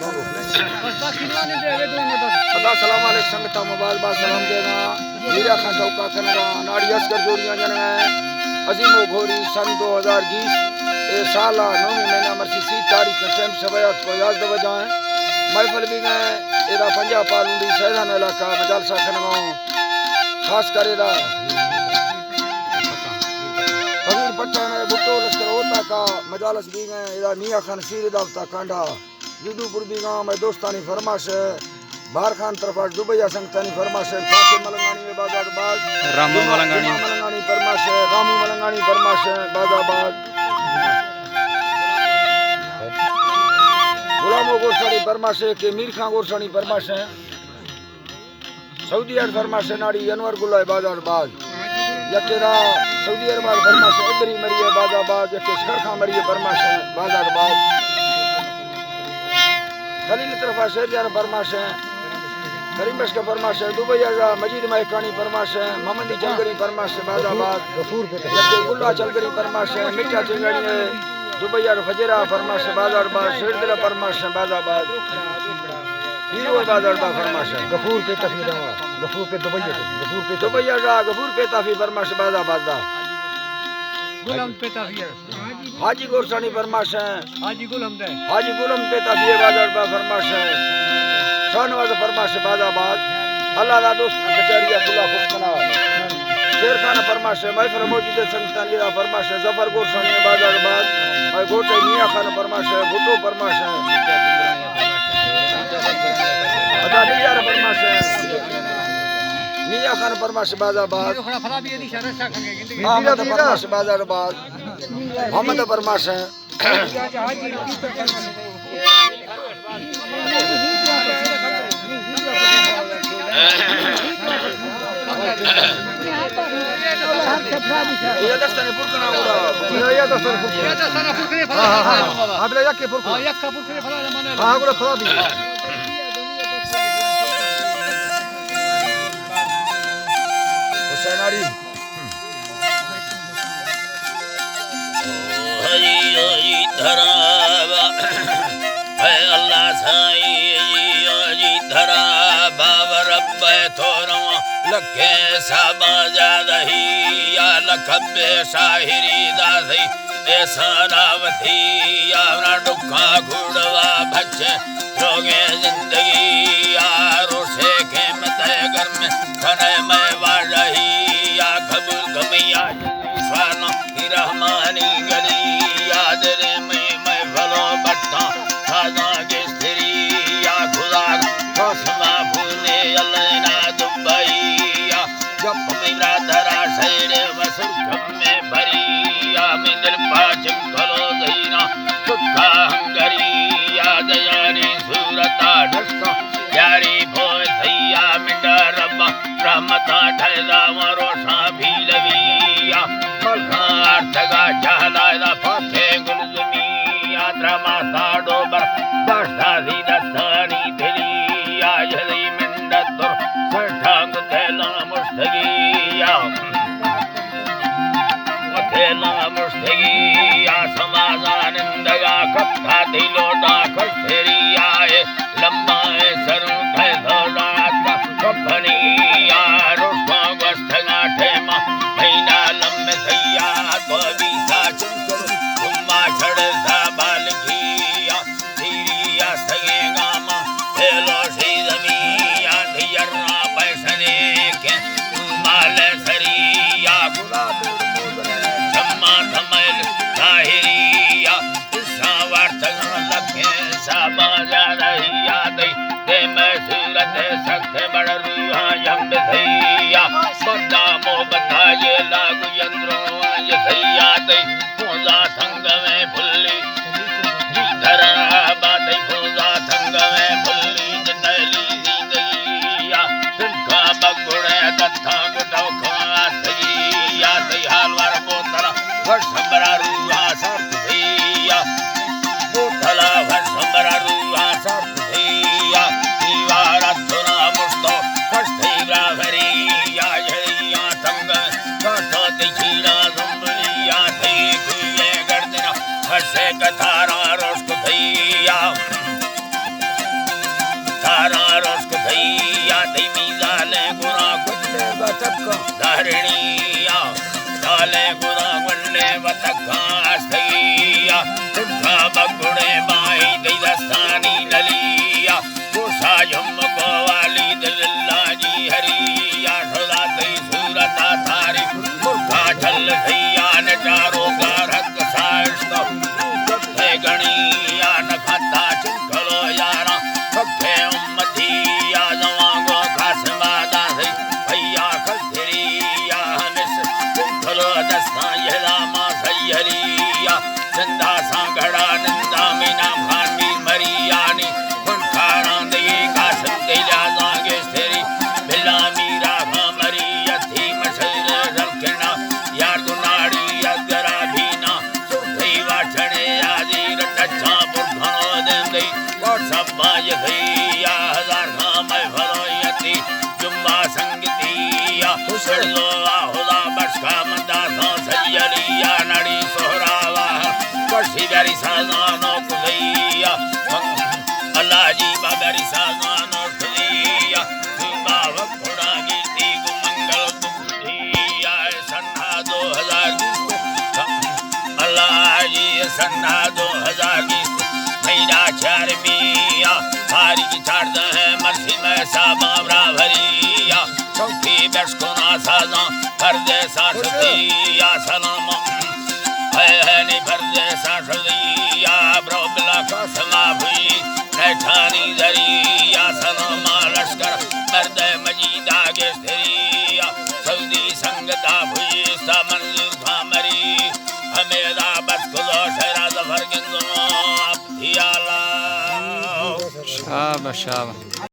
अदा सलाम अलैकुम संगता मुबारक सलाम देना मीरा खान चौका कनरा नाड़ी अस्कर जोड़ियां जन अजीमो घोरी सन 2020 ए साला 9 महीना मरसी 3 तारीख टाइम सवयात को याद दवजाए महफिल भी गए एदा पंजा पालूंडी सैदान इलाका मजालसा कनवा खास करेदा फकीर पठान बुट्टो लश्कर होता का मजालस भी गए एदा मियां खान सीर दावता कांडा जुदूपुर भी गांव में दोस्तानी फरमाश है बाहर खान तरफ दुबैया संगतानी फरमाश है फाते मलंगानी में बाजारबाज रामू मलंगानी फरमाश है रामू मलंगानी फरमाश है बाजारबाज गुलामो गोरसानी फरमाश है के मीर खान गोरसानी फरमाश है सऊदी अरब फरमाश है नाड़ी अनवर गुल्ला बाजारबाज यकेरा सऊदी अरब फरमाश है इधरी मरिए बाजारबाज यके शहर खान मरिए फरमाश है बाजारबाज खलील तरफ शेर जान फरमाश है करीमश का फरमाश है दुबई आजा मजीद महकानी फरमाश है मोहम्मदी चलगरी फरमाश है बाजाबाद गुल्ला चलगरी फरमाश है मिठा चिंगड़ी है दुबई आजा फजरा फरमाश है बाजारबाद शेर दिला फरमाश है बाजाबाद हीरो बाजारबाद फरमाश है गफूर पे तफी दवा गफूर पे दुबई आजा गफूर पे तफी फरमाश बाजाबाद गुलाम पे तफी हाजी गोरसानी फरमाश है हाजी गुलाम पे तफी बाजारबाद फरमाश है शाहनवाज फरमाश बाजाबाद अल्लाह दा दोस्त कचहरिया खुला खुशकना शेर खान फरमाश है महफिल मौजूद संगतानी दा फरमाश है जफर गोरसानी बाजारबाद मैं गोटे मियां खान फरमाश है भुट्टो फरमाश है अदा दियार फरमाश है मियां खान फरमाश बाजारबाद मोहम्मद फरमाश बाजारबाद मोहम्मद फरमाश है या दस्ताने पुरकना उड़ा या दस्ताने पुरकना हां आपले यक्के पुरकना यक्का पुरकने फला माने हां गुड़ा फला भी हुसैनारी हरी हरी धरावा है अल्लाह साई हरी धरा बाबर रब थोरो लखे साबा जादही या लखबे शाहिरी दासी ऐसा रावथी या ना दुखा घुड़वा बच्चे रोगे जिंदगी यारो से के मत घर में खने में वाही या कबूल गमिया स्वानो रहमानी गली याद रे मैं भलो बट्टा खाजा के स्त्री या खुदा कसमा भूले अलना दुबई या जब मेरा दरा शहर वसुख में भरी या मिंदर पाचम भलो दीना सुखा हंगरी या दयारी सूरता ढस्ता यारी भोय थैया मिंडा रब्बा रहमता ठहरा वरोसा भी लविया मलखार तगा जहला दा फाथे गुलजमी यात्रा माता डोबर दास्ता सीधा तानी दिली या जली मिंडतुर सठांग तेला मुस्तगी या तेला मुस्तगी या समाजानंदगा कथा दिलोडा खसेरी आए लंबा है सरू थे थोड़ा कपनी या रोस्वा गस्थगा ठेमा महीना लम्बे सैया तो भी साचुम करो उम्मा छड़ सा बाल घिया धीरिया सगे गामा हेलो सी जमिया धियरना पैसने के माल सरिया गुलाब जम्मा धमल साहिरिया सावार तगन लग वाले गुरा गुंडे वतकास्तैया दुर्गा बगुड़े बाई दस्तानी ललिया गोसा यम गोवाली दल्ला जी हरिया सदा तई सूरता तारी मुर्गा चल भैया न चारो गारक साष्ट कथे गणिया न खाता चुकलो यारा कथे उम्मतिया जवांगो खासमादा से भैया खलरिया हनिस चुकलो दस्ता यदा मा सैहरिया चंदा सांगड़ा नंदा मीना भानवी मरियानी खुनखारा दे कासम दिला जागे तेरी बिला मीरा मरिया थी मशर रखना यार दुनाड़ी अगरा भीना सुधई वाछणे आजी रटछा पुरखनो देंदई और सब बाज भैया हजार नाम भरोयती जुम्बा संगतिया हुसलो आहुला बसका मंदा सो सैयरिया नड़ी सोहरावा वर्षी बेरी साजानो कुलैया अल्लाह जी बाबेरी साजानो कुलैया जुम्बा वकुड़ा गीती गुमंगल बुद्धिया सन्ना 2000 अल्लाह जी सन्ना 2020 महीना 4 मिया थारी की छाड़ है मर्सी में साबा भरिया चौथी बेस को ना साजा कर दे साठिया सलाम है नहीं भर दे साठिया ब्रो बिला का सला हुई नैठानी जरिया सलाम लश्कर मर्द मजीद आगे स्थिरिया सऊदी संगता हुई सा मंजूर था मरी हमें राबत को शहरा जफर गिंदो अब धियाला शाबाश शाबाश।